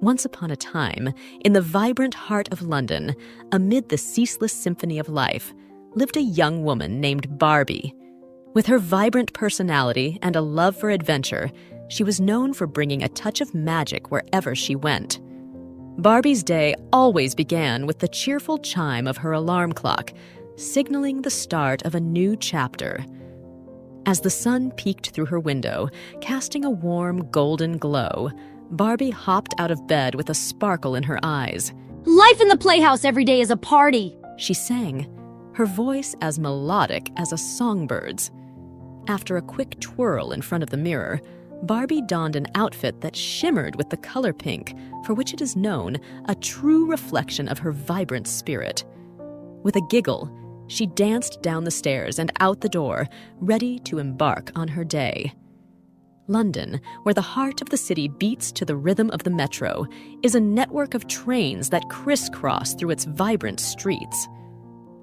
Once upon a time, in the vibrant heart of London, amid the ceaseless symphony of life, lived a young woman named Barbie. With her vibrant personality and a love for adventure, she was known for bringing a touch of magic wherever she went. Barbie's day always began with the cheerful chime of her alarm clock, signaling the start of a new chapter. As the sun peeked through her window, casting a warm golden glow, Barbie hopped out of bed with a sparkle in her eyes. Life in the playhouse every day is a party, she sang, her voice as melodic as a songbird's. After a quick twirl in front of the mirror, Barbie donned an outfit that shimmered with the color pink, for which it is known, a true reflection of her vibrant spirit. With a giggle, she danced down the stairs and out the door, ready to embark on her day. London, where the heart of the city beats to the rhythm of the metro, is a network of trains that crisscross through its vibrant streets.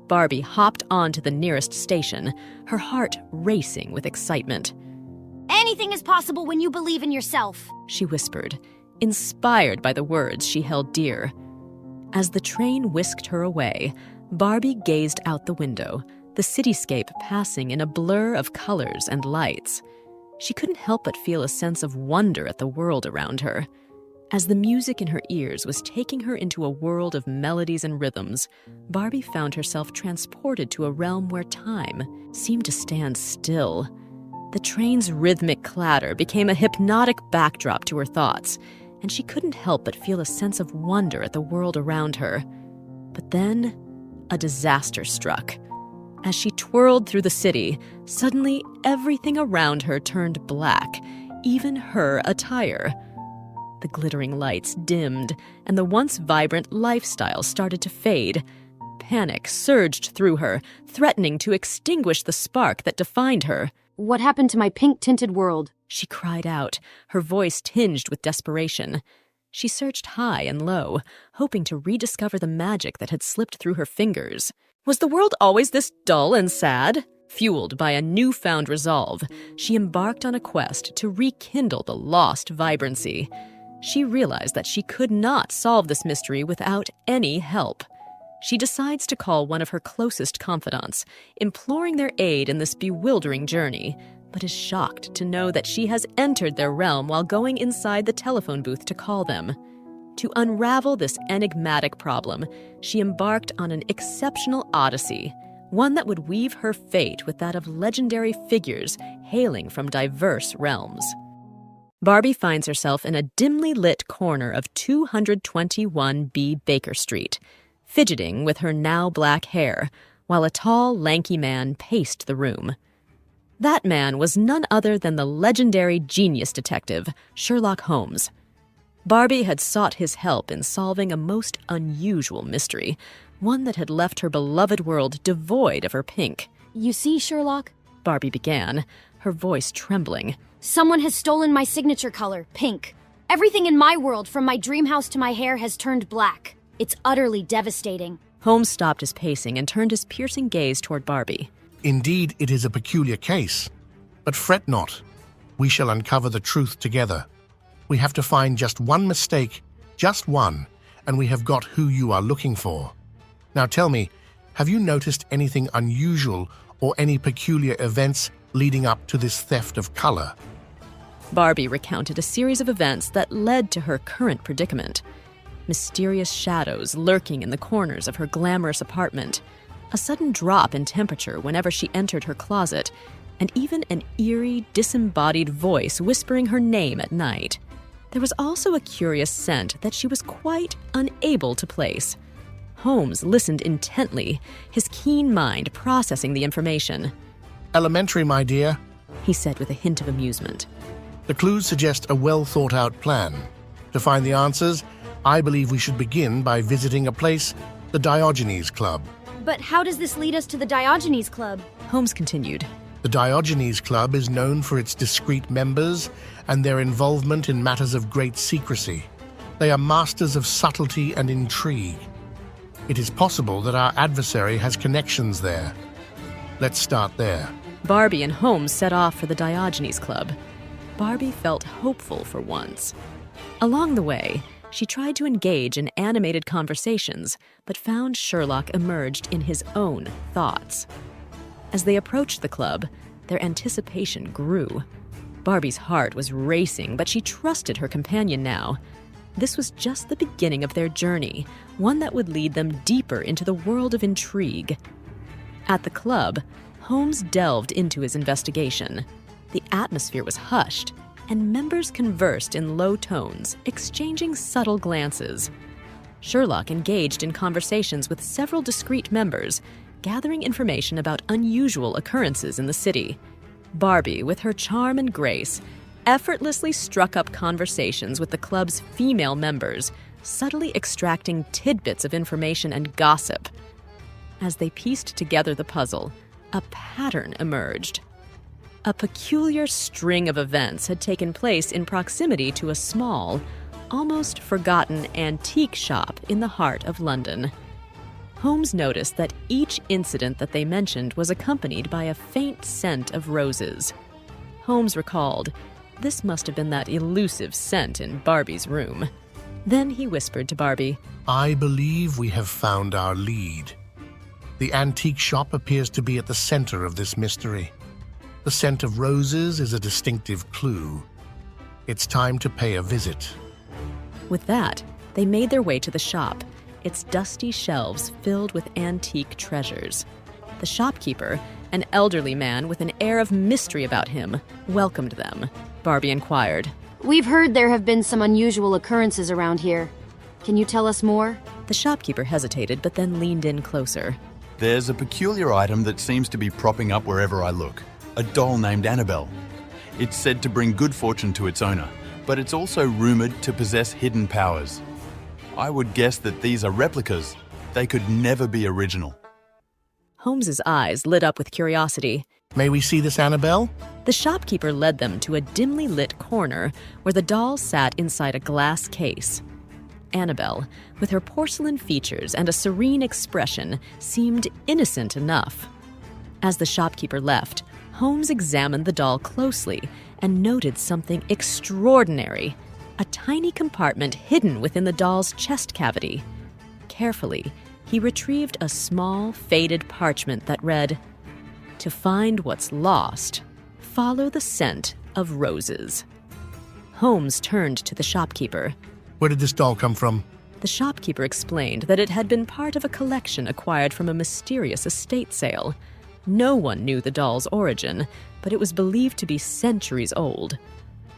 Barbie hopped onto the nearest station, her heart racing with excitement. Anything is possible when you believe in yourself, she whispered, inspired by the words she held dear. As the train whisked her away, Barbie gazed out the window, the cityscape passing in a blur of colors and lights. She couldn't help but feel a sense of wonder at the world around her. As the music in her ears was taking her into a world of melodies and rhythms, Barbie found herself transported to a realm where time seemed to stand still. The train's rhythmic clatter became a hypnotic backdrop to her thoughts, and she couldn't help but feel a sense of wonder at the world around her. But then, a disaster struck. As she twirled through the city, suddenly everything around her turned black, even her attire. The glittering lights dimmed, and the once vibrant lifestyle started to fade. Panic surged through her, threatening to extinguish the spark that defined her. What happened to my pink-tinted world? She cried out, her voice tinged with desperation. She searched high and low, hoping to rediscover the magic that had slipped through her fingers. Was the world always this dull and sad? Fueled by a newfound resolve, she embarked on a quest to rekindle the lost vibrancy. She realized that she could not solve this mystery without any help. She decides to call one of her closest confidants, imploring their aid in this bewildering journey, but is shocked to know that she has entered their realm while going inside the telephone booth to call them. To unravel this enigmatic problem, she embarked on an exceptional odyssey, one that would weave her fate with that of legendary figures hailing from diverse realms. Barbie finds herself in a dimly lit corner of 221B Baker Street, fidgeting with her now black hair, while a tall, lanky man paced the room. That man was none other than the legendary genius detective, Sherlock Holmes. Barbie had sought his help in solving a most unusual mystery, one that had left her beloved world devoid of her pink. You see, Sherlock? Barbie began, her voice trembling. Someone has stolen my signature color, pink. Everything in my world, from my dream house to my hair, has turned black. It's utterly devastating. Holmes stopped his pacing and turned his piercing gaze toward Barbie. Indeed, it is a peculiar case. But fret not. We shall uncover the truth together. We have to find just one mistake, just one, and we have got who you are looking for. Now tell me, have you noticed anything unusual or any peculiar events leading up to this theft of color? Barbie recounted a series of events that led to her current predicament. Mysterious shadows lurking in the corners of her glamorous apartment, a sudden drop in temperature whenever she entered her closet, and even an eerie, disembodied voice whispering her name at night. There was also a curious scent that she was quite unable to place. Holmes listened intently, his keen mind processing the information. Elementary, my dear, he said with a hint of amusement. The clues suggest a well-thought-out plan. To find the answers, I believe we should begin by visiting a place, the Diogenes Club. But how does this lead us to the Diogenes Club? Holmes continued. The Diogenes Club is known for its discreet members and their involvement in matters of great secrecy. They are masters of subtlety and intrigue. It is possible that our adversary has connections there. Let's start there. Barbie and Holmes set off for the Diogenes Club. Barbie felt hopeful for once. Along the way, She tried to engage in animated conversations, but found Sherlock emerged in his own thoughts. As they approached the club, their anticipation grew. Barbie's heart was racing, but she trusted her companion now. This was just the beginning of their journey, one that would lead them deeper into the world of intrigue. At the club, Holmes delved into his investigation. The atmosphere was hushed, and members conversed in low tones, exchanging subtle glances. Sherlock engaged in conversations with several discreet members, gathering information about unusual occurrences in the city. Barbie, with her charm and grace, effortlessly struck up conversations with the club's female members, subtly extracting tidbits of information and gossip. As they pieced together the puzzle, a pattern emerged. A peculiar string of events had taken place in proximity to a small, almost forgotten antique shop in the heart of London. Holmes noticed that each incident that they mentioned was accompanied by a faint scent of roses. Holmes recalled, this must have been that elusive scent in Barbie's room. Then he whispered to Barbie, I believe we have found our lead. The antique shop appears to be at the center of this mystery. The scent of roses is a distinctive clue. It's time to pay a visit. With that, they made their way to the shop, its dusty shelves filled with antique treasures. The shopkeeper, an elderly man with an air of mystery about him, welcomed them. Barbie inquired, We've heard there have been some unusual occurrences around here. Can you tell us more? The shopkeeper hesitated but then leaned in closer. There's a peculiar item that seems to be propping up wherever I look. A doll named Annabelle. It's said to bring good fortune to its owner, but it's also rumored to possess hidden powers. I would guess that these are replicas. They could never be original. Holmes's eyes lit up with curiosity. May we see this Annabelle? The shopkeeper led them to a dimly lit corner where the doll sat inside a glass case. Annabelle, with her porcelain features and a serene expression, seemed innocent enough. As the shopkeeper left, Holmes examined the doll closely and noted something extraordinary, a tiny compartment hidden within the doll's chest cavity. Carefully, he retrieved a small, faded parchment that read, To find what's lost, follow the scent of roses. Holmes turned to the shopkeeper. Where did this doll come from? The shopkeeper explained that it had been part of a collection acquired from a mysterious estate sale. No one knew the doll's origin, but it was believed to be centuries old.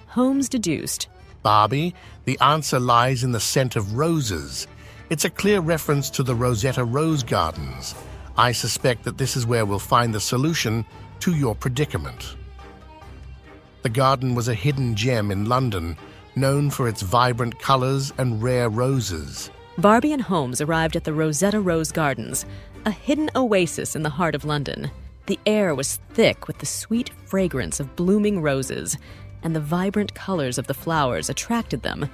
Holmes deduced, Barbie, the answer lies in the scent of roses. It's a clear reference to the Rosetta Rose Gardens. I suspect that this is where we'll find the solution to your predicament. The garden was a hidden gem in London, known for its vibrant colors and rare roses. Barbie and Holmes arrived at the Rosetta Rose Gardens, a hidden oasis in the heart of London. The air was thick with the sweet fragrance of blooming roses, and the vibrant colors of the flowers attracted them.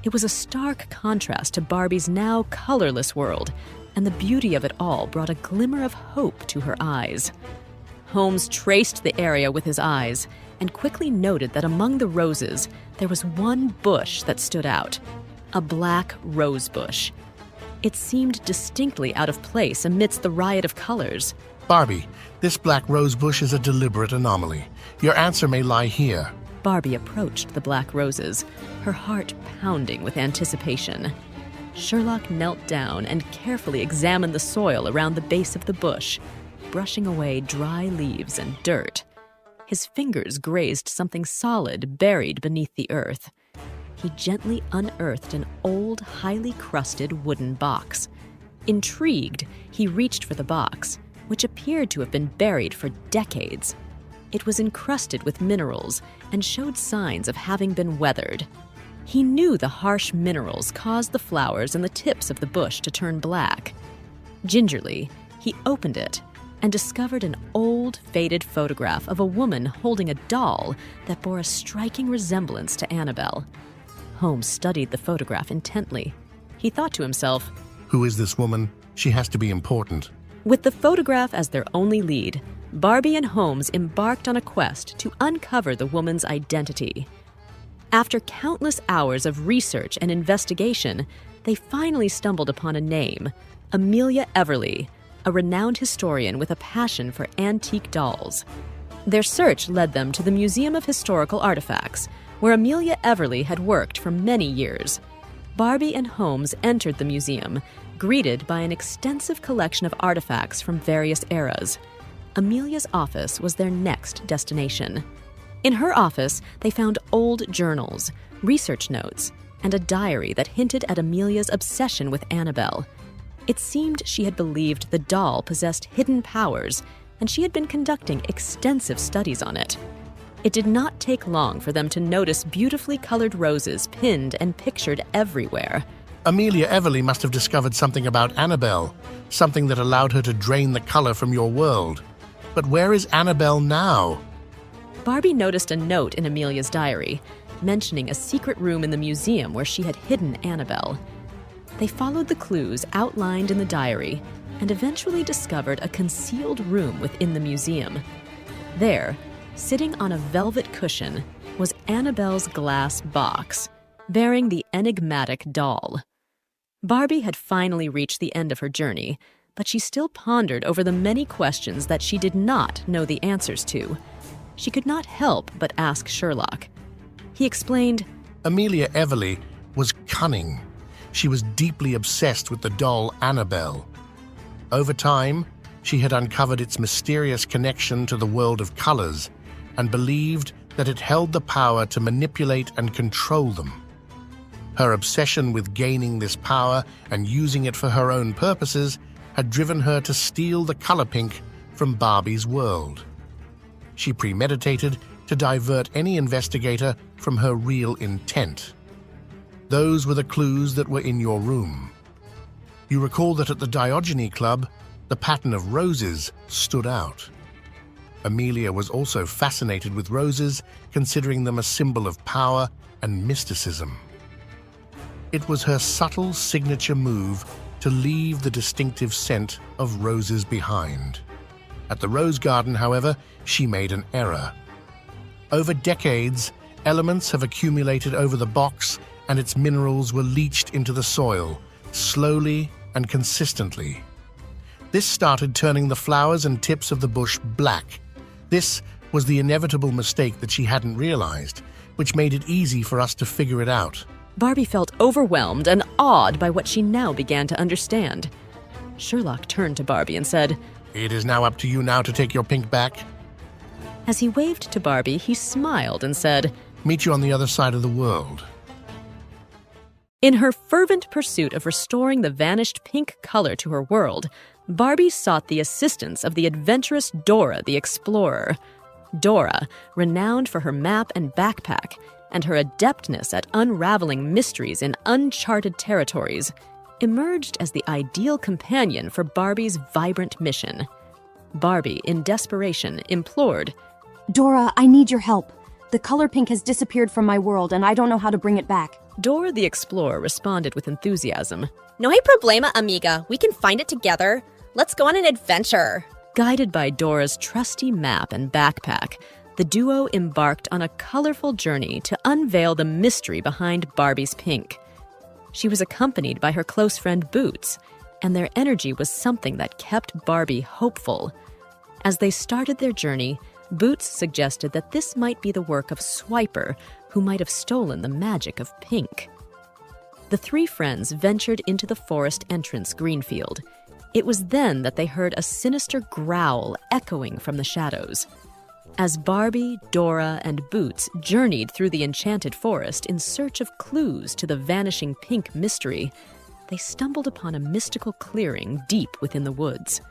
It was a stark contrast to Barbie's now colorless world, and the beauty of it all brought a glimmer of hope to her eyes. Holmes traced the area with his eyes and quickly noted that among the roses there was one bush that stood out, a black rose bush. It seemed distinctly out of place amidst the riot of colors. Barbie, this black rose bush is a deliberate anomaly. Your answer may lie here. Barbie approached the black roses, her heart pounding with anticipation. Sherlock knelt down and carefully examined the soil around the base of the bush, brushing away dry leaves and dirt. His fingers grazed something solid buried beneath the earth. He gently unearthed an old, highly crusted wooden box. Intrigued, he reached for the box, which appeared to have been buried for decades. It was encrusted with minerals and showed signs of having been weathered. He knew the harsh minerals caused the flowers and the tips of the bush to turn black. Gingerly, he opened it and discovered an old, faded photograph of a woman holding a doll that bore a striking resemblance to Annabelle. Holmes studied the photograph intently. He thought to himself, Who is this woman? She has to be important. With the photograph as their only lead, Barbie and Holmes embarked on a quest to uncover the woman's identity. After countless hours of research and investigation, they finally stumbled upon a name, Amelia Everly, a renowned historian with a passion for antique dolls. Their search led them to the Museum of Historical Artifacts, where Amelia Everly had worked for many years. Barbie and Holmes entered the museum, greeted by an extensive collection of artifacts from various eras. Amelia's office was their next destination. In her office, they found old journals, research notes, and a diary that hinted at Amelia's obsession with Annabelle. It seemed she had believed the doll possessed hidden powers, and she had been conducting extensive studies on it. It did not take long for them to notice beautifully colored roses pinned and pictured everywhere. Amelia Everly must have discovered something about Annabelle, something that allowed her to drain the color from your world. But where is Annabelle now? Barbie noticed a note in Amelia's diary, mentioning a secret room in the museum where she had hidden Annabelle. They followed the clues outlined in the diary and eventually discovered a concealed room within the museum. There, sitting on a velvet cushion, was Annabelle's glass box, bearing the enigmatic doll. Barbie had finally reached the end of her journey, but she still pondered over the many questions that she did not know the answers to. She could not help but ask Sherlock. He explained, Amelia Everly was cunning. She was deeply obsessed with the doll Annabelle. Over time, she had uncovered its mysterious connection to the world of colors and believed that it held the power to manipulate and control them. Her obsession with gaining this power and using it for her own purposes had driven her to steal the color pink from Barbie's world. She premeditated to divert any investigator from her real intent. Those were the clues that were in your room. You recall that at the Diogeny Club, the pattern of roses stood out. Amelia was also fascinated with roses, considering them a symbol of power and mysticism. It was her subtle signature move to leave the distinctive scent of roses behind. At the rose garden, however, she made an error. Over decades, elements have accumulated over the box and its minerals were leached into the soil, slowly and consistently. This started turning the flowers and tips of the bush black. This was the inevitable mistake that she hadn't realized, which made it easy for us to figure it out. Barbie felt overwhelmed and awed by what she now began to understand. Sherlock turned to Barbie and said, It is now up to you now to take your pink back. As he waved to Barbie, he smiled and said, Meet you on the other side of the world. In her fervent pursuit of restoring the vanished pink color to her world, Barbie sought the assistance of the adventurous Dora the Explorer. Dora, renowned for her map and backpack, and her adeptness at unraveling mysteries in uncharted territories, emerged as the ideal companion for Barbie's vibrant mission. Barbie, in desperation, implored, Dora, I need your help. The color pink has disappeared from my world and I don't know how to bring it back. Dora the Explorer responded with enthusiasm. No hay problema, amiga. We can find it together. Let's go on an adventure. Guided by Dora's trusty map and backpack, the duo embarked on a colorful journey to unveil the mystery behind Barbie's pink. She was accompanied by her close friend Boots, and their energy was something that kept Barbie hopeful. As they started their journey, Boots suggested that this might be the work of Swiper, who might have stolen the magic of pink. The three friends ventured into the forest entrance greenfield. It was then that they heard a sinister growl echoing from the shadows. As Barbie, Dora, and Boots journeyed through the enchanted forest in search of clues to the vanishing pink mystery, they stumbled upon a mystical clearing deep within the woods.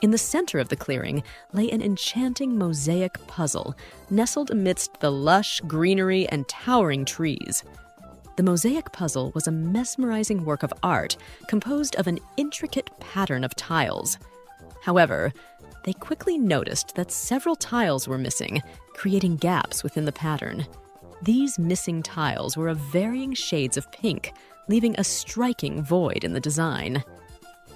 In the center of the clearing lay an enchanting mosaic puzzle, nestled amidst the lush greenery and towering trees. The mosaic puzzle was a mesmerizing work of art composed of an intricate pattern of tiles. However, they quickly noticed that several tiles were missing, creating gaps within the pattern. These missing tiles were of varying shades of pink, leaving a striking void in the design.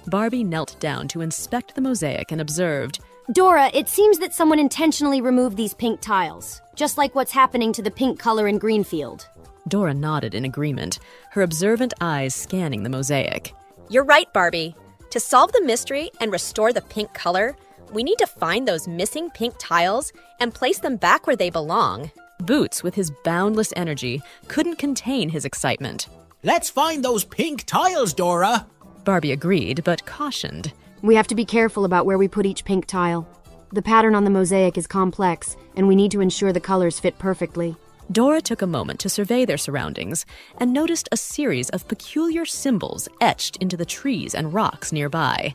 Barbie knelt down to inspect the mosaic and observed, Dora, it seems that someone intentionally removed these pink tiles, just like what's happening to the pink color in Greenfield. Dora nodded in agreement, her observant eyes scanning the mosaic. You're right, Barbie. To solve the mystery and restore the pink color, we need to find those missing pink tiles and place them back where they belong. Boots, with his boundless energy, couldn't contain his excitement. Let's find those pink tiles, Dora. Barbie agreed, but cautioned. We have to be careful about where we put each pink tile. The pattern on the mosaic is complex, and we need to ensure the colors fit perfectly. Dora took a moment to survey their surroundings and noticed a series of peculiar symbols etched into the trees and rocks nearby.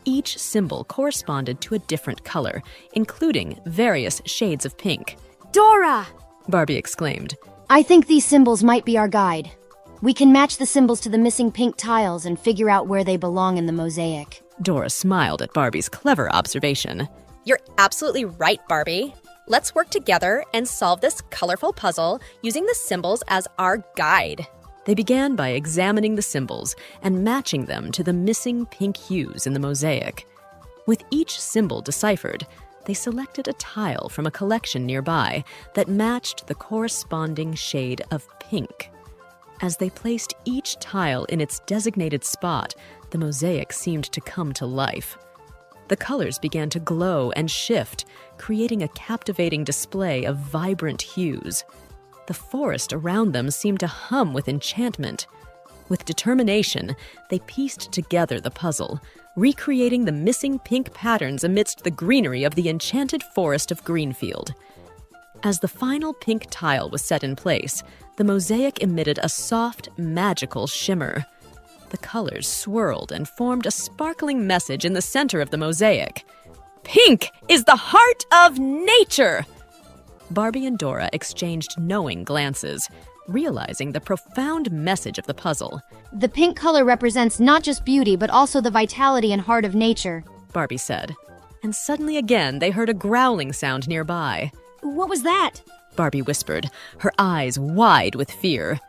Each symbol corresponded to a different color, including various shades of pink. Dora! Barbie exclaimed. I think these symbols might be our guide. We can match the symbols to the missing pink tiles and figure out where they belong in the mosaic. Dora smiled at Barbie's clever observation. You're absolutely right, Barbie. Let's work together and solve this colorful puzzle using the symbols as our guide. They began by examining the symbols and matching them to the missing pink hues in the mosaic. With each symbol deciphered, they selected a tile from a collection nearby that matched the corresponding shade of pink. As they placed each tile in its designated spot, the mosaic seemed to come to life. The colors began to glow and shift, creating a captivating display of vibrant hues. The forest around them seemed to hum with enchantment. With determination, they pieced together the puzzle, recreating the missing pink patterns amidst the greenery of the enchanted forest of Greenfield. As the final pink tile was set in place, the mosaic emitted a soft, magical shimmer. The colors swirled and formed a sparkling message in the center of the mosaic. Pink is the heart of nature! Barbie and Dora exchanged knowing glances, realizing the profound message of the puzzle. The pink color represents not just beauty, but also the vitality and heart of nature, Barbie said. And suddenly again they heard a growling sound nearby. What was that? Barbie whispered, her eyes wide with fear.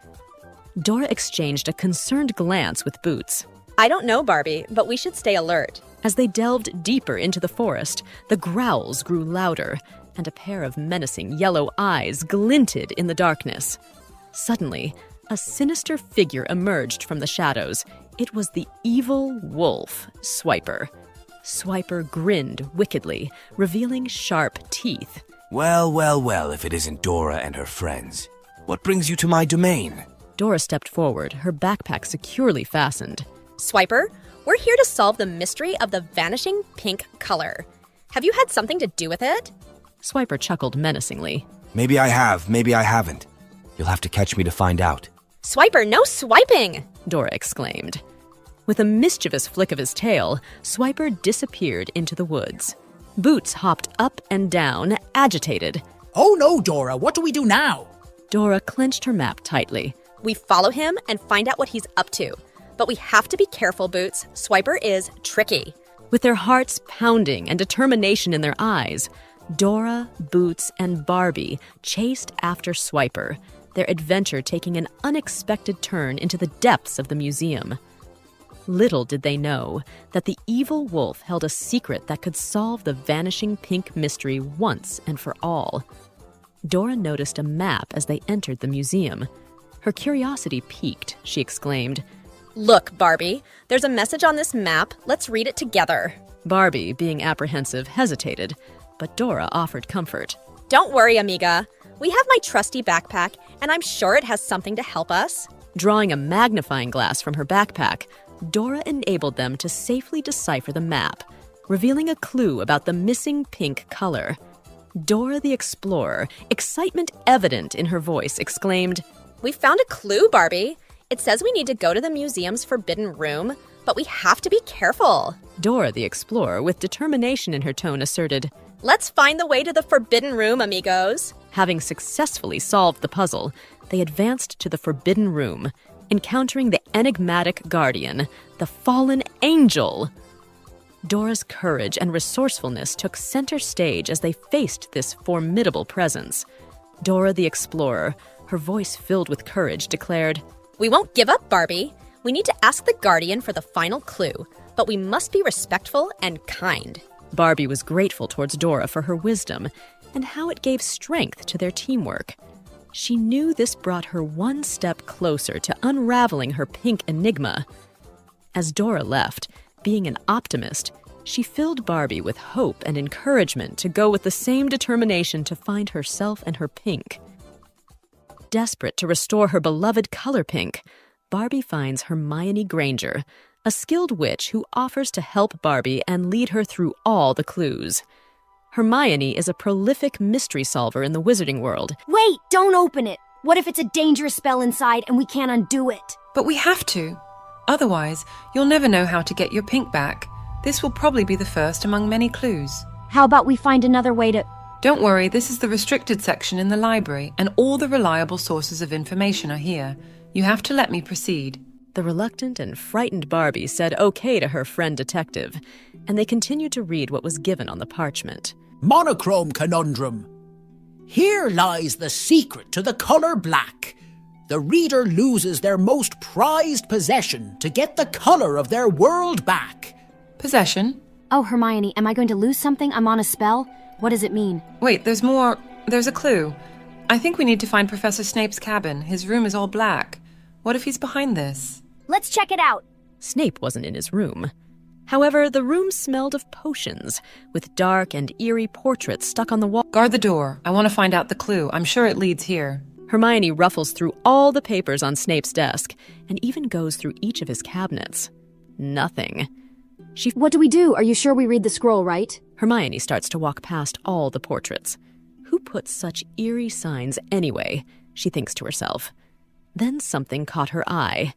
Dora exchanged a concerned glance with Boots. I don't know, Barbie, but we should stay alert. As they delved deeper into the forest, the growls grew louder, and a pair of menacing yellow eyes glinted in the darkness. Suddenly, a sinister figure emerged from the shadows. It was the evil wolf, Swiper. Swiper grinned wickedly, revealing sharp teeth. Well, if it isn't Dora and her friends. What brings you to my domain? Dora stepped forward, her backpack securely fastened. Swiper, we're here to solve the mystery of the vanishing pink color. Have you had something to do with it? Swiper chuckled menacingly. Maybe I have, maybe I haven't. You'll have to catch me to find out. Swiper, no swiping! Dora exclaimed. With a mischievous flick of his tail, Swiper disappeared into the woods. Boots hopped up and down, agitated. Oh no, Dora, what do we do now? Dora clenched her map tightly. We follow him and find out what he's up to. But we have to be careful, Boots. Swiper is tricky. With their hearts pounding and determination in their eyes, Dora, Boots, and Barbie chased after Swiper, their adventure taking an unexpected turn into the depths of the museum. Little did they know that the evil wolf held a secret that could solve the vanishing pink mystery once and for all. Dora noticed a map as they entered the museum. Her curiosity piqued. She exclaimed, Look, Barbie, there's a message on this map. Let's read it together. Barbie, being apprehensive, hesitated, but Dora offered comfort. Don't worry, amiga. We have my trusty backpack, and I'm sure it has something to help us. Drawing a magnifying glass from her backpack, Dora enabled them to safely decipher the map, revealing a clue about the missing pink color. Dora the Explorer, excitement evident in her voice, exclaimed, We found a clue, Barbie. It says we need to go to the museum's forbidden room, but we have to be careful. Dora the Explorer, with determination in her tone, asserted, Let's find the way to the forbidden room, amigos. Having successfully solved the puzzle, they advanced to the forbidden room, encountering the enigmatic guardian, the fallen angel. Dora's courage and resourcefulness took center stage as they faced this formidable presence. Dora the Explorer, her voice filled with courage, declared, We won't give up, Barbie. We need to ask the guardian for the final clue, but we must be respectful and kind. Barbie was grateful towards Dora for her wisdom and how it gave strength to their teamwork. She knew this brought her one step closer to unraveling her pink enigma. As Dora left, being an optimist, she filled Barbie with hope and encouragement to go with the same determination to find herself and her pink. Desperate to restore her beloved color pink, Barbie finds Hermione Granger, a skilled witch who offers to help Barbie and lead her through all the clues. Hermione is a prolific mystery solver in the wizarding world. Wait, don't open it! What if it's a dangerous spell inside and we can't undo it? But we have to. Otherwise, you'll never know how to get your pink back. This will probably be the first among many clues. How about we find another way to... Don't worry, this is the restricted section in the library, and all the reliable sources of information are here. You have to let me proceed. The reluctant and frightened Barbie said okay to her friend detective, and they continued to read what was given on the parchment. Monochrome conundrum. Here lies the secret to the color black. The reader loses their most prized possession to get the color of their world back. Possession? Oh, Hermione, am I going to lose something? I'm on a spell? What does it mean? Wait, there's more. There's a clue. I think we need to find Professor Snape's cabin. His room is all black. What if he's behind this? Let's check it out. Snape wasn't in his room. However, the room smelled of potions, with dark and eerie portraits stuck on the wall. Guard the door. I want to find out the clue. I'm sure it leads here. Hermione ruffles through all the papers on Snape's desk, and even goes through each of his cabinets. Nothing. What do we do? Are you sure we read the scroll, right? Hermione starts to walk past all the portraits. Who put such eerie signs anyway? She thinks to herself. Then something caught her eye.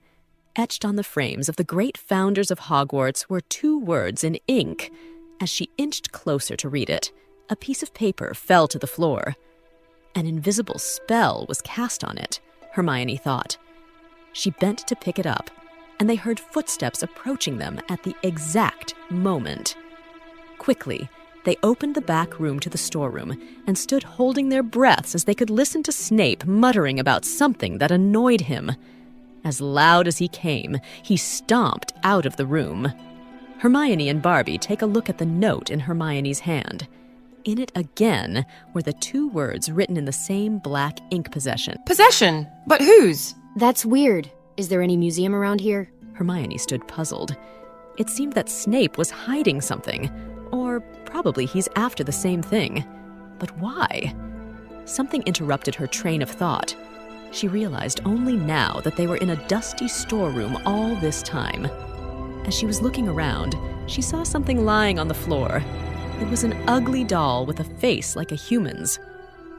Etched on the frames of the great founders of Hogwarts were 2 words in ink. As she inched closer to read it, a piece of paper fell to the floor. An invisible spell was cast on it, Hermione thought. She bent to pick it up, and they heard footsteps approaching them at the exact moment. Quickly, they opened the back room to the storeroom and stood holding their breaths as they could listen to Snape muttering about something that annoyed him. As loud as he came, he stomped out of the room. Hermione and Barbie take a look at the note in Hermione's hand. In it again were the 2 words written in the same black ink possession. Possession? But whose? That's weird. Is there any museum around here? Hermione stood puzzled. It seemed that Snape was hiding something, or probably he's after the same thing. But why? Something interrupted her train of thought. She realized only now that they were in a dusty storeroom all this time. As she was looking around, she saw something lying on the floor. It was an ugly doll with a face like a human's.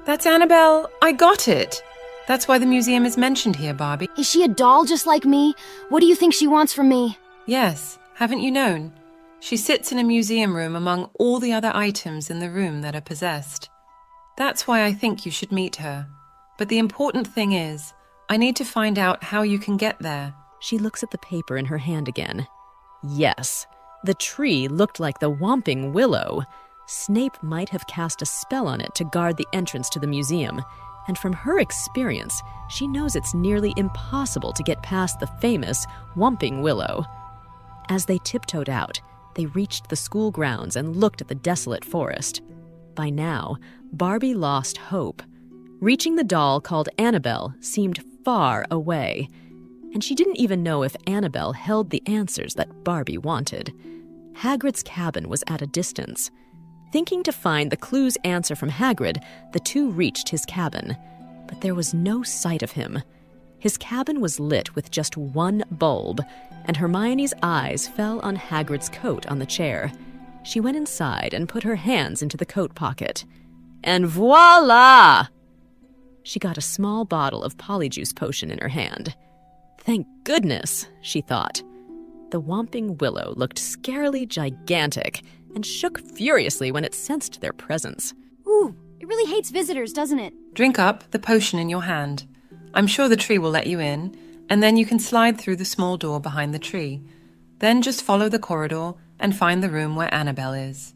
That's Annabelle. I got it. That's why the museum is mentioned here, Barbie. Is she a doll just like me? What do you think she wants from me? Yes, haven't you known? She sits in a museum room among all the other items in the room that are possessed. That's why I think you should meet her. But the important thing is, I need to find out how you can get there. She looks at the paper in her hand again. Yes, the tree looked like the Whomping Willow. Snape might have cast a spell on it to guard the entrance to the museum, and from her experience, she knows it's nearly impossible to get past the famous Whomping Willow. As they tiptoed out, they reached the school grounds and looked at the desolate forest. By now, Barbie lost hope. Reaching the doll called Annabelle seemed far away, and she didn't even know if Annabelle held the answers that Barbie wanted. Hagrid's cabin was at a distance. Thinking to find the clue's answer from Hagrid, the 2 reached his cabin, but there was no sight of him. His cabin was lit with just 1 bulb, and Hermione's eyes fell on Hagrid's coat on the chair. She went inside and put her hands into the coat pocket. And voila! She got a small bottle of polyjuice potion in her hand. Thank goodness, she thought. The Whomping Willow looked scarily gigantic and shook furiously when it sensed their presence. Ooh, it really hates visitors, doesn't it? Drink up the potion in your hand. I'm sure the tree will let you in, and then you can slide through the small door behind the tree. Then just follow the corridor and find the room where Annabelle is.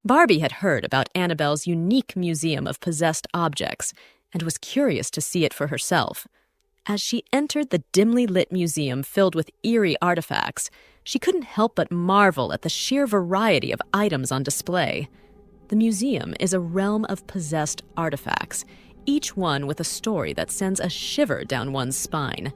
Barbie had heard about Annabelle's unique museum of possessed objects and was curious to see it for herself. As she entered the dimly lit museum filled with eerie artifacts, she couldn't help but marvel at the sheer variety of items on display. The museum is a realm of possessed artifacts, each one with a story that sends a shiver down one's spine.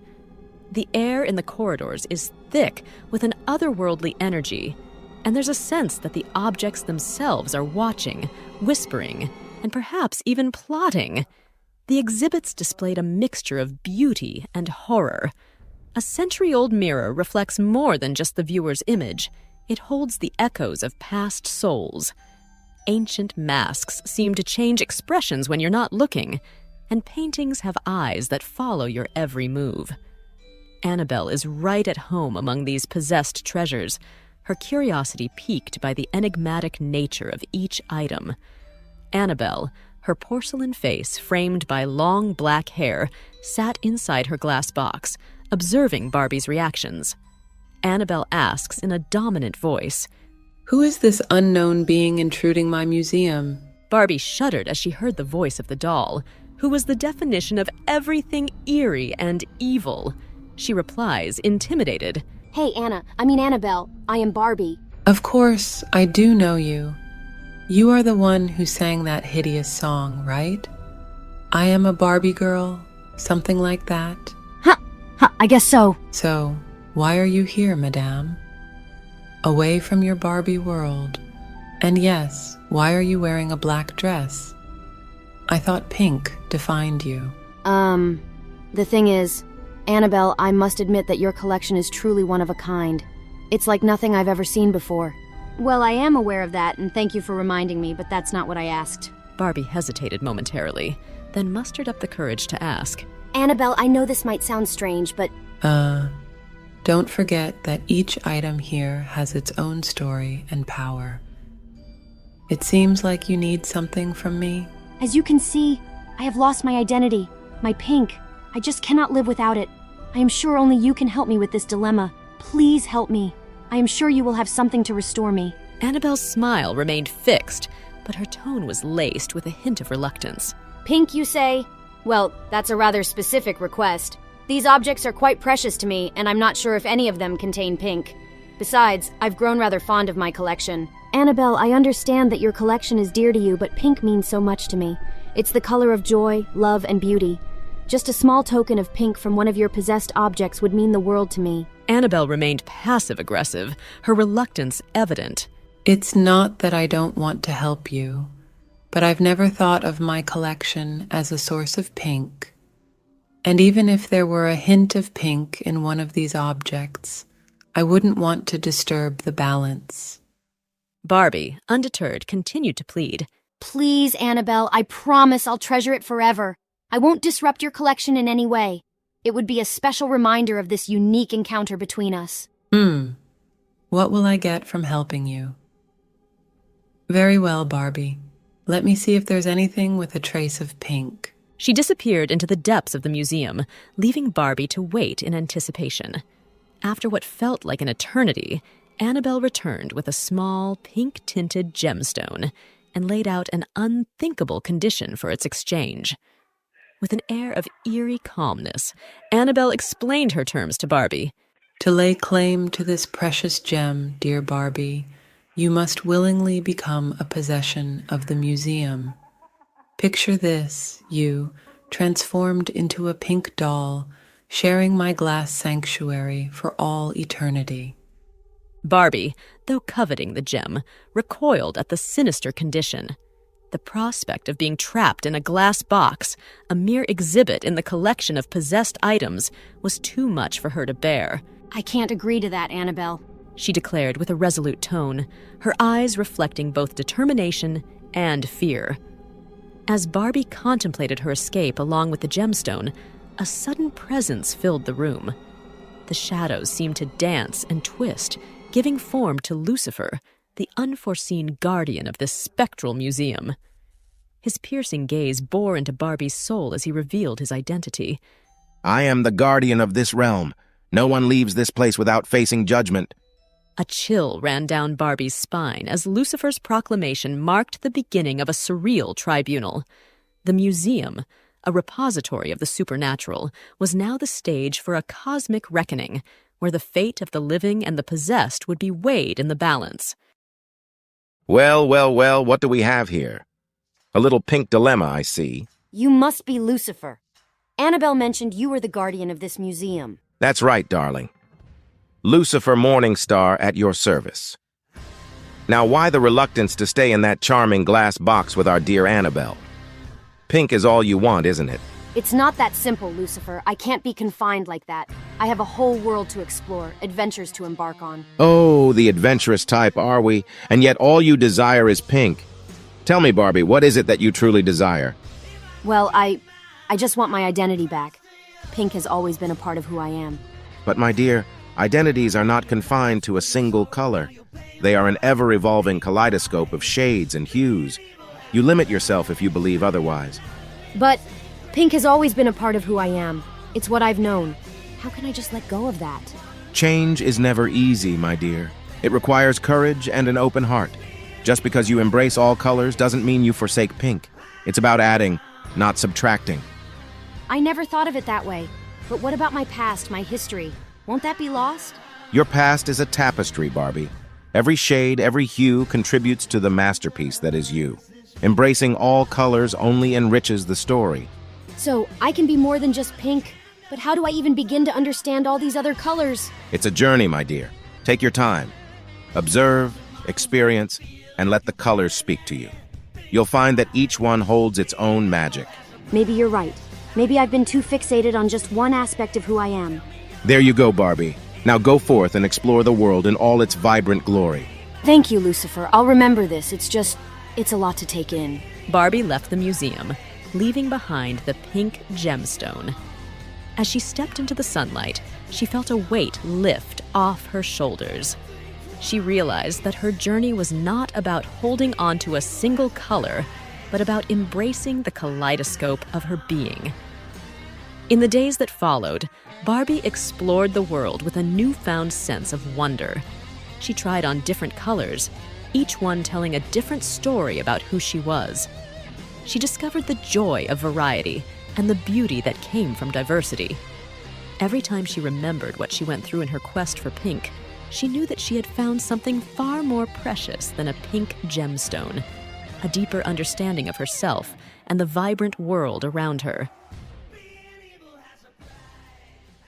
The air in the corridors is thick with an otherworldly energy, and there's a sense that the objects themselves are watching, whispering, and perhaps even plotting. The exhibits displayed a mixture of beauty and horror. A century-old mirror reflects more than just the viewer's image. It holds the echoes of past souls. Ancient masks seem to change expressions when you're not looking, and paintings have eyes that follow your every move. Annabelle is right at home among these possessed treasures, her curiosity piqued by the enigmatic nature of each item. Annabelle, her porcelain face framed by long black hair, sat inside her glass box, observing Barbie's reactions. Annabelle asks in a dominant voice, "Who is this unknown being intruding my museum?" Barbie shuddered as she heard the voice of the doll, who was the definition of everything eerie and evil. She replies, intimidated, Hey, Annabelle, I am Barbie. Of course, I do know you. You are the one who sang that hideous song, right? I am a Barbie girl, something like that. I guess so. So, why are you here, madame? Away from your Barbie world. And yes, why are you wearing a black dress? I thought pink defined you. The thing is, Annabelle, I must admit that your collection is truly one of a kind. It's like nothing I've ever seen before. Well, I am aware of that, and thank you for reminding me, but that's not what I asked. Barbie hesitated momentarily, then mustered up the courage to ask, Annabelle, I know this might sound strange, but... Don't forget that each item here has its own story and power. It seems like you need something from me. As you can see, I have lost my identity, my pink. I just cannot live without it. I am sure only you can help me with this dilemma. Please help me. I am sure you will have something to restore me. Annabelle's smile remained fixed, but her tone was laced with a hint of reluctance. Pink, you say? Well, that's a rather specific request. These objects are quite precious to me, and I'm not sure if any of them contain pink. Besides, I've grown rather fond of my collection. Annabelle, I understand that your collection is dear to you, but pink means so much to me. It's the color of joy, love, and beauty. Just a small token of pink from one of your possessed objects would mean the world to me. Annabelle remained passive-aggressive, her reluctance evident. It's not that I don't want to help you, but I've never thought of my collection as a source of pink. And even if there were a hint of pink in one of these objects, I wouldn't want to disturb the balance. Barbie, undeterred, continued to plead. Please, Annabelle, I promise I'll treasure it forever. I won't disrupt your collection in any way. It would be a special reminder of this unique encounter between us. What will I get from helping you? Very well, Barbie. Let me see if there's anything with a trace of pink. She disappeared into the depths of the museum, leaving Barbie to wait in anticipation. After what felt like an eternity, Annabelle returned with a small, pink-tinted gemstone and laid out an unthinkable condition for its exchange. With an air of eerie calmness, Annabelle explained her terms to Barbie. To lay claim to this precious gem, dear Barbie, you must willingly become a possession of the museum. Picture this, you, transformed into a pink doll, sharing my glass sanctuary for all eternity. Barbie, though coveting the gem, recoiled at the sinister condition. The prospect of being trapped in a glass box, a mere exhibit in the collection of possessed items, was too much for her to bear. I can't agree to that, Annabelle, she declared with a resolute tone, her eyes reflecting both determination and fear. As Barbie contemplated her escape along with the gemstone, a sudden presence filled the room. The shadows seemed to dance and twist, giving form to Lucifer, the unforeseen guardian of this spectral museum. His piercing gaze bore into Barbie's soul as he revealed his identity. I am the guardian of this realm. No one leaves this place without facing judgment. A chill ran down Barbie's spine as Lucifer's proclamation marked the beginning of a surreal tribunal. The museum, a repository of the supernatural, was now the stage for a cosmic reckoning, where the fate of the living and the possessed would be weighed in the balance. Well, well, well, what do we have here? A little pink dilemma, I see. You must be Lucifer. Annabelle mentioned you were the guardian of this museum. That's right, darling. Lucifer Morningstar at your service. Now, why the reluctance to stay in that charming glass box with our dear Annabelle? Pink is all you want, isn't it? It's not that simple, Lucifer. I can't be confined like that. I have a whole world to explore, adventures to embark on. Oh, the adventurous type, are we? And yet all you desire is pink. Tell me, Barbie, what is it that you truly desire? Well, I just want my identity back. Pink has always been a part of who I am. But my dear, identities are not confined to a single color. They are an ever-evolving kaleidoscope of shades and hues. You limit yourself if you believe otherwise. But pink has always been a part of who I am. It's what I've known. How can I just let go of that? Change is never easy, my dear. It requires courage and an open heart. Just because you embrace all colors doesn't mean you forsake pink. It's about adding, not subtracting. I never thought of it that way. But what about my past, my history? Won't that be lost? Your past is a tapestry, Barbie. Every shade, every hue contributes to the masterpiece that is you. Embracing all colors only enriches the story. So, I can be more than just pink. But how do I even begin to understand all these other colors? It's a journey, my dear. Take your time. Observe, experience, and let the colors speak to you. You'll find that each one holds its own magic. Maybe you're right. Maybe I've been too fixated on just one aspect of who I am. There you go, Barbie. Now go forth and explore the world in all its vibrant glory. Thank you, Lucifer. I'll remember this. It's a lot to take in. Barbie left the museum, leaving behind the pink gemstone. As she stepped into the sunlight, she felt a weight lift off her shoulders. She realized that her journey was not about holding on to a single color, but about embracing the kaleidoscope of her being. In the days that followed, Barbie explored the world with a newfound sense of wonder. She tried on different colors, each one telling a different story about who she was. She discovered the joy of variety and the beauty that came from diversity. Every time she remembered what she went through in her quest for pink, she knew that she had found something far more precious than a pink gemstone, a deeper understanding of herself and the vibrant world around her.